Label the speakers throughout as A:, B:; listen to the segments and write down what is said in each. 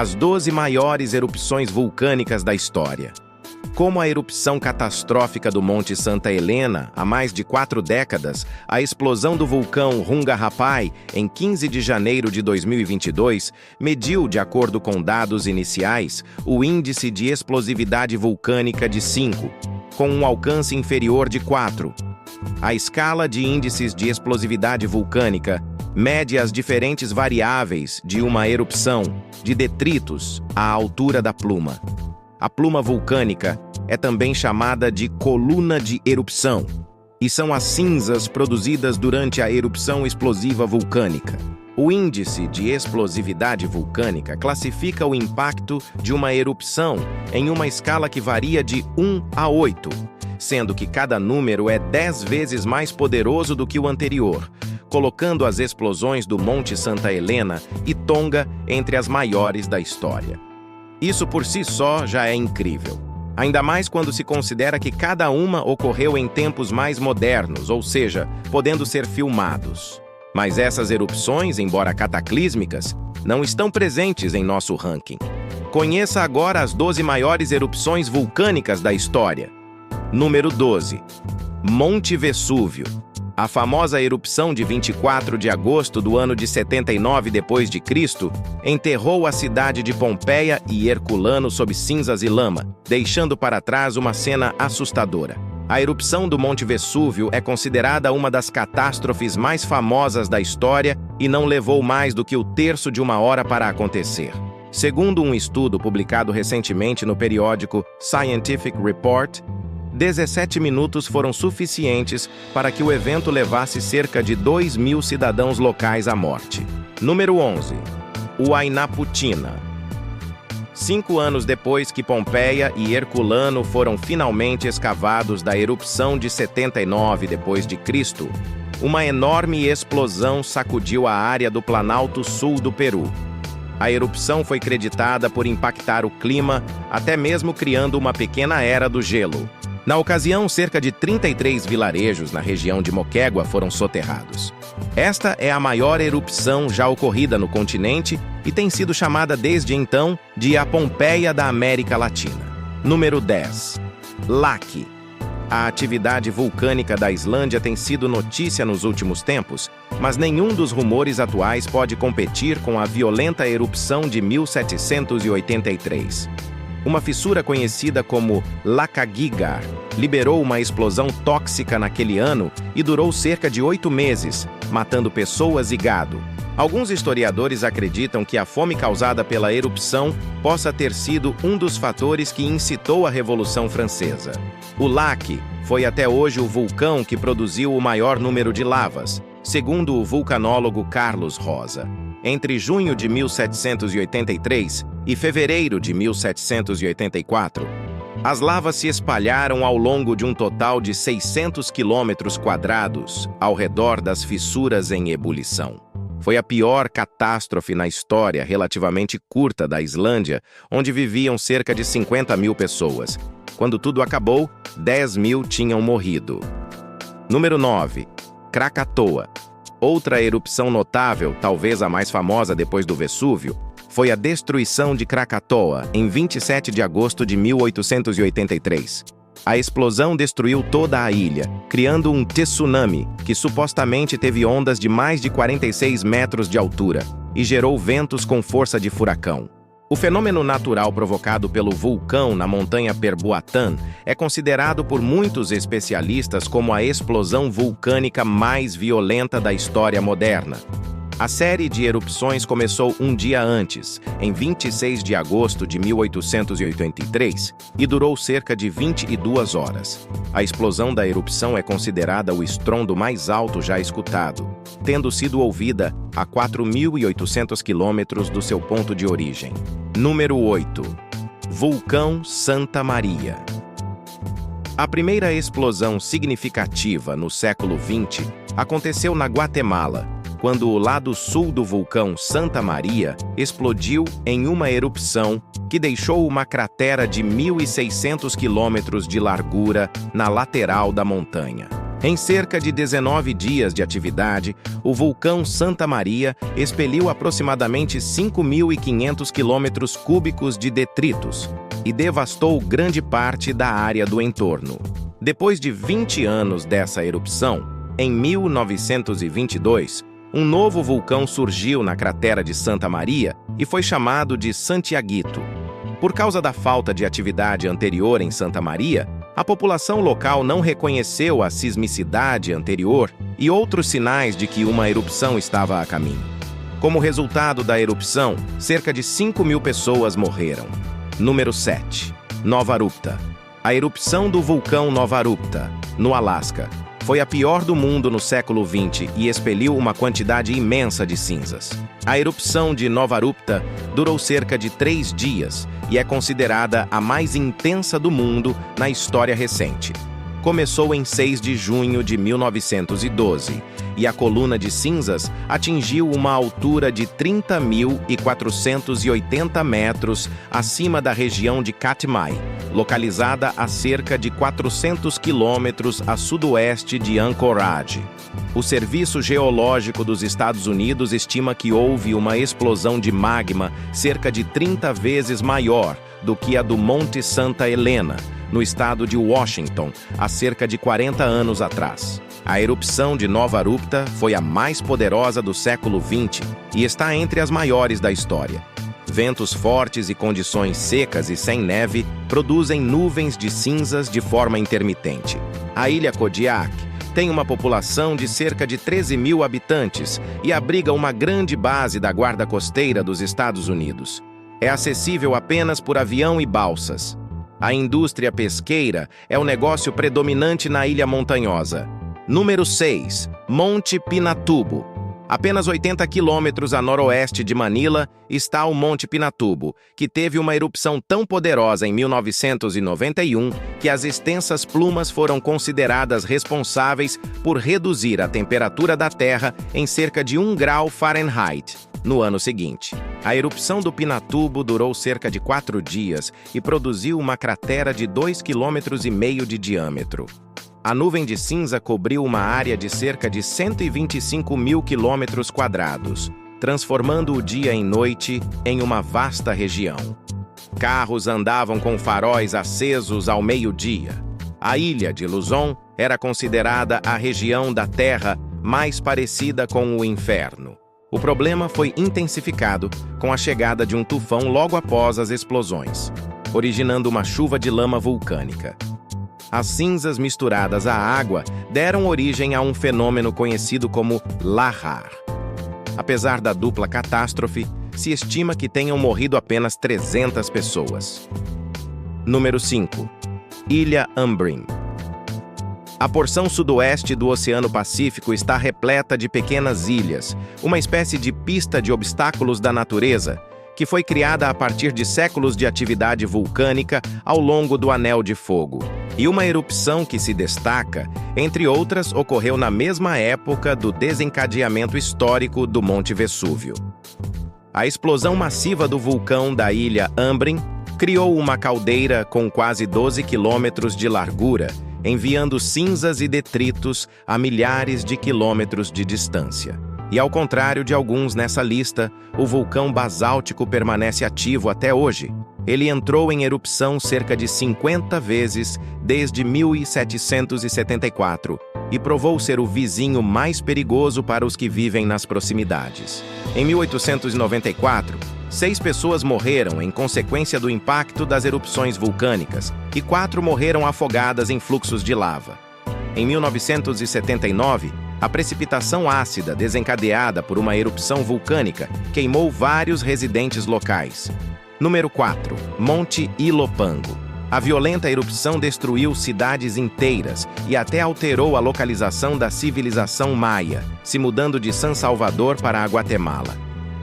A: as 12 maiores erupções vulcânicas da história. Como a erupção catastrófica do Monte Santa Helena, há mais de 4 décadas, a explosão do vulcão Runga Rapai, em 15 de janeiro de 2022, mediu, de acordo com dados iniciais, o índice de explosividade vulcânica de 5, com um alcance inferior de 4. A escala de índices de explosividade vulcânica mede as diferentes variáveis de uma erupção, de detritos à altura da pluma. A pluma vulcânica é também chamada de coluna de erupção, e são as cinzas produzidas durante a erupção explosiva vulcânica. O índice de explosividade vulcânica classifica o impacto de uma erupção em uma escala que varia de 1 a 8, sendo que cada número é 10 vezes mais poderoso do que o anterior, colocando as explosões do Monte Santa Helena e Tonga entre as maiores da história. Isso por si só já é incrível. Ainda mais quando se considera que cada uma ocorreu em tempos mais modernos, ou seja, podendo ser filmados. Mas essas erupções, embora cataclísmicas, não estão presentes em nosso ranking. Conheça agora as 12 maiores erupções vulcânicas da história. Número 12. Monte Vesúvio. A famosa erupção de 24 de agosto do ano de 79 d.C. enterrou a cidade de Pompeia e Herculano sob cinzas e lama, deixando para trás uma cena assustadora. A erupção do Monte Vesúvio é considerada uma das catástrofes mais famosas da história e não levou mais do que o terço de uma hora para acontecer. Segundo um estudo publicado recentemente no periódico Scientific Report, 17 minutos foram suficientes para que o evento levasse cerca de 2.000 cidadãos locais à morte. Número 11. Huayna Puttina. 5 anos depois que Pompeia e Herculano foram finalmente escavados da erupção de 79 d.C., uma enorme explosão sacudiu a área do Planalto Sul do Peru. A erupção foi creditada por impactar o clima, até mesmo criando uma pequena era do gelo. Na ocasião, cerca de 33 vilarejos na região de Moquegua foram soterrados. Esta é a maior erupção já ocorrida no continente e tem sido chamada desde então de a Pompeia da América Latina. Número 10. Laki. A atividade vulcânica da Islândia tem sido notícia nos últimos tempos, mas nenhum dos rumores atuais pode competir com a violenta erupção de 1783. Uma fissura conhecida como Lakagigar liberou uma explosão tóxica naquele ano e durou cerca de 8 meses, matando pessoas e gado. Alguns historiadores acreditam que a fome causada pela erupção possa ter sido um dos fatores que incitou a Revolução Francesa. O Laki foi até hoje o vulcão que produziu o maior número de lavas, segundo o vulcanólogo Carlos Rosa. Entre junho de 1783 e fevereiro de 1784, as lavas se espalharam ao longo de um total de 600 quilômetros quadrados ao redor das fissuras em ebulição. Foi a pior catástrofe na história relativamente curta da Islândia, onde viviam cerca de 50.000 pessoas. Quando tudo acabou, 10.000 tinham morrido. Número 9. Krakatoa. Outra erupção notável, talvez a mais famosa depois do Vesúvio, foi a destruição de Krakatoa em 27 de agosto de 1883. A explosão destruiu toda a ilha, criando um tsunami que supostamente teve ondas de mais de 46 metros de altura e gerou ventos com força de furacão. O fenômeno natural provocado pelo vulcão na montanha Perbuatan é considerado por muitos especialistas como a explosão vulcânica mais violenta da história moderna. A série de erupções começou um dia antes, em 26 de agosto de 1883, e durou cerca de 22 horas. A explosão da erupção é considerada o estrondo mais alto já escutado, tendo sido ouvida a 4.800 quilômetros do seu ponto de origem. Número 8. Vulcão Santa Maria. A primeira explosão significativa no século XX aconteceu na Guatemala, quando o lado sul do vulcão Santa Maria explodiu em uma erupção que deixou uma cratera de 1.600 quilômetros de largura na lateral da montanha. Em cerca de 19 dias de atividade, o vulcão Santa Maria expeliu aproximadamente 5.500 quilômetros cúbicos de detritos e devastou grande parte da área do entorno. Depois de 20 anos dessa erupção, em 1922, um novo vulcão surgiu na cratera de Santa Maria e foi chamado de Santiaguito. Por causa da falta de atividade anterior em Santa Maria, a população local não reconheceu a sismicidade anterior e outros sinais de que uma erupção estava a caminho. Como resultado da erupção, cerca de 5.000 pessoas morreram. Número 7. Nova Rupta. A erupção do vulcão Nova Rupta, no Alasca, foi a pior do mundo no século XX e expeliu uma quantidade imensa de cinzas. A erupção de Nova Rupta durou cerca de 3 dias e é considerada a mais intensa do mundo na história recente. Começou em 6 de junho de 1912 e a coluna de cinzas atingiu uma altura de 30.480 metros acima da região de Katmai, localizada a cerca de 400 quilômetros a sudoeste de Anchorage. O Serviço Geológico dos Estados Unidos estima que houve uma explosão de magma cerca de 30 vezes maior do que a do Monte Santa Helena, no estado de Washington, há cerca de 40 anos atrás. A erupção de Nova Rupta foi a mais poderosa do século XX e está entre as maiores da história. Ventos fortes e condições secas e sem neve produzem nuvens de cinzas de forma intermitente. A ilha Kodiak tem uma população de cerca de 13.000 habitantes e abriga uma grande base da Guarda Costeira dos Estados Unidos. É acessível apenas por avião e balsas. A indústria pesqueira é o negócio predominante na ilha montanhosa. Número 6. Monte Pinatubo. Apenas 80 quilômetros a noroeste de Manila está o Monte Pinatubo, que teve uma erupção tão poderosa em 1991 que as extensas plumas foram consideradas responsáveis por reduzir a temperatura da Terra em cerca de 1 grau Fahrenheit no ano seguinte. A erupção do Pinatubo durou cerca de 4 dias e produziu uma cratera de 2,5 km de diâmetro. A nuvem de cinza cobriu uma área de cerca de 125.000 quilômetros quadrados, transformando o dia em noite em uma vasta região. Carros andavam com faróis acesos ao meio-dia. A ilha de Luzon era considerada a região da Terra mais parecida com o inferno. O problema foi intensificado com a chegada de um tufão logo após as explosões, originando uma chuva de lama vulcânica. As cinzas misturadas à água deram origem a um fenômeno conhecido como lahar. Apesar da dupla catástrofe, se estima que tenham morrido apenas 300 pessoas. Número 5. Ilha Ambrim. A porção sudoeste do Oceano Pacífico está repleta de pequenas ilhas, uma espécie de pista de obstáculos da natureza, que foi criada a partir de séculos de atividade vulcânica ao longo do Anel de Fogo. E uma erupção que se destaca, entre outras, ocorreu na mesma época do desencadeamento histórico do Monte Vesúvio. A explosão massiva do vulcão da ilha Ambrim criou uma caldeira com quase 12 quilômetros de largura, enviando cinzas e detritos a milhares de quilômetros de distância. E ao contrário de alguns nessa lista, o vulcão basáltico permanece ativo até hoje. Ele entrou em erupção cerca de 50 vezes desde 1774 e provou ser o vizinho mais perigoso para os que vivem nas proximidades. Em 1894, 6 pessoas morreram em consequência do impacto das erupções vulcânicas e 4 morreram afogadas em fluxos de lava. Em 1979, a precipitação ácida desencadeada por uma erupção vulcânica queimou vários residentes locais. Número 4. Monte Ilopango. A violenta erupção destruiu cidades inteiras e até alterou a localização da civilização maia, se mudando de San Salvador para a Guatemala.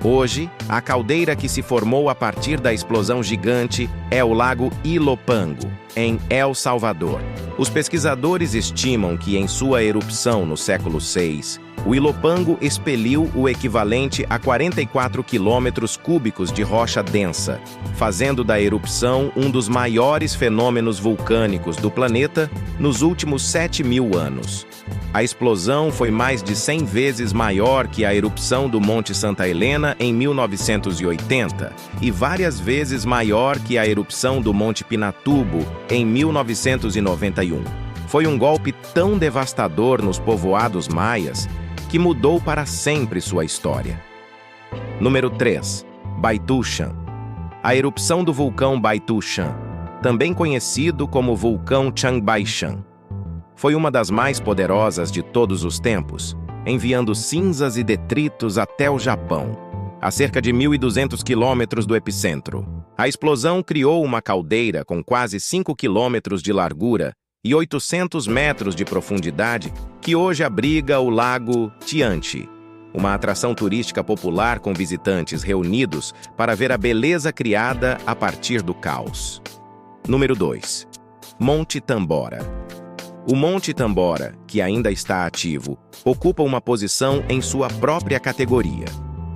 A: Hoje, a caldeira que se formou a partir da explosão gigante é o Lago Ilopango, em El Salvador. Os pesquisadores estimam que, em sua erupção no século VI, o Ilopango expeliu o equivalente a 44 quilômetros cúbicos de rocha densa, fazendo da erupção um dos maiores fenômenos vulcânicos do planeta nos últimos 7.000 anos. A explosão foi mais de 100 vezes maior que a erupção do Monte Santa Helena em 1980 e várias vezes maior que a erupção do Monte Pinatubo em 1991. Foi um golpe tão devastador nos povoados maias que mudou para sempre sua história. Número 3. Baituxan. A erupção do vulcão Baituxan, também conhecido como vulcão Changbaishan, foi uma das mais poderosas de todos os tempos, enviando cinzas e detritos até o Japão, a cerca de 1.200 quilômetros do epicentro. A explosão criou uma caldeira com quase 5 quilômetros de largura e 800 metros de profundidade, que hoje abriga o Lago Tianchi, uma atração turística popular com visitantes reunidos para ver a beleza criada a partir do caos. Número 2. Monte Tambora. O Monte Tambora, que ainda está ativo, ocupa uma posição em sua própria categoria.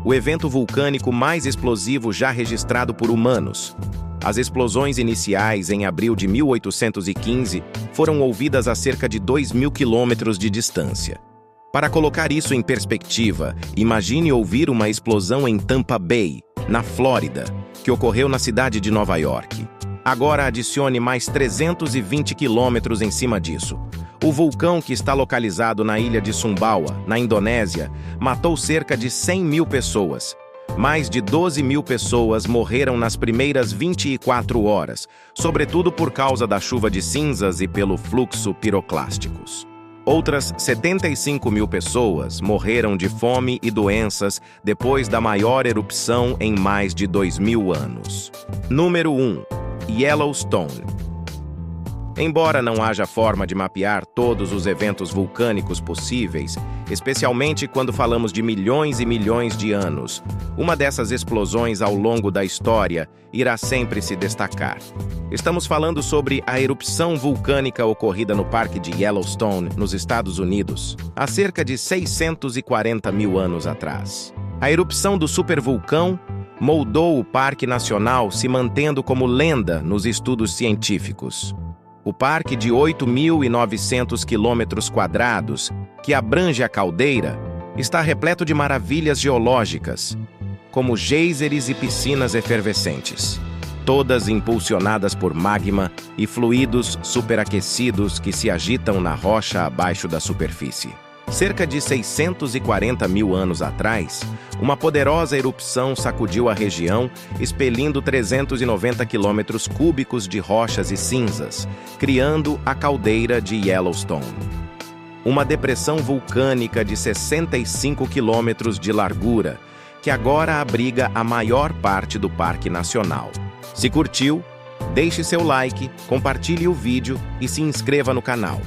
A: O evento vulcânico mais explosivo já registrado por humanos. As explosões iniciais em abril de 1815 foram ouvidas a cerca de 2.000 quilômetros de distância. Para colocar isso em perspectiva, imagine ouvir uma explosão em Tampa Bay, na Flórida, que ocorreu na cidade de Nova York. Agora adicione mais 320 quilômetros em cima disso. O vulcão, que está localizado na ilha de Sumbawa, na Indonésia, matou cerca de 100.000 pessoas. Mais de 12.000 pessoas morreram nas primeiras 24 horas, sobretudo por causa da chuva de cinzas e pelo fluxo piroclásticos. Outras 75.000 pessoas morreram de fome e doenças depois da maior erupção em mais de 2.000 anos. Número 1. Yellowstone. Embora não haja forma de mapear todos os eventos vulcânicos possíveis, especialmente quando falamos de milhões e milhões de anos, uma dessas explosões ao longo da história irá sempre se destacar. Estamos falando sobre a erupção vulcânica ocorrida no Parque de Yellowstone, nos Estados Unidos, há cerca de 640.000 anos atrás. A erupção do supervulcão moldou o Parque Nacional, se mantendo como lenda nos estudos científicos. O parque de 8.900 quilômetros quadrados, que abrange a caldeira, está repleto de maravilhas geológicas, como geysers e piscinas efervescentes, todas impulsionadas por magma e fluidos superaquecidos que se agitam na rocha abaixo da superfície. Cerca de 640.000 anos atrás, uma poderosa erupção sacudiu a região, expelindo 390 quilômetros cúbicos de rochas e cinzas, criando a caldeira de Yellowstone. Uma depressão vulcânica de 65 quilômetros de largura, que agora abriga a maior parte do Parque Nacional. Se curtiu, deixe seu like, compartilhe o vídeo e se inscreva no canal.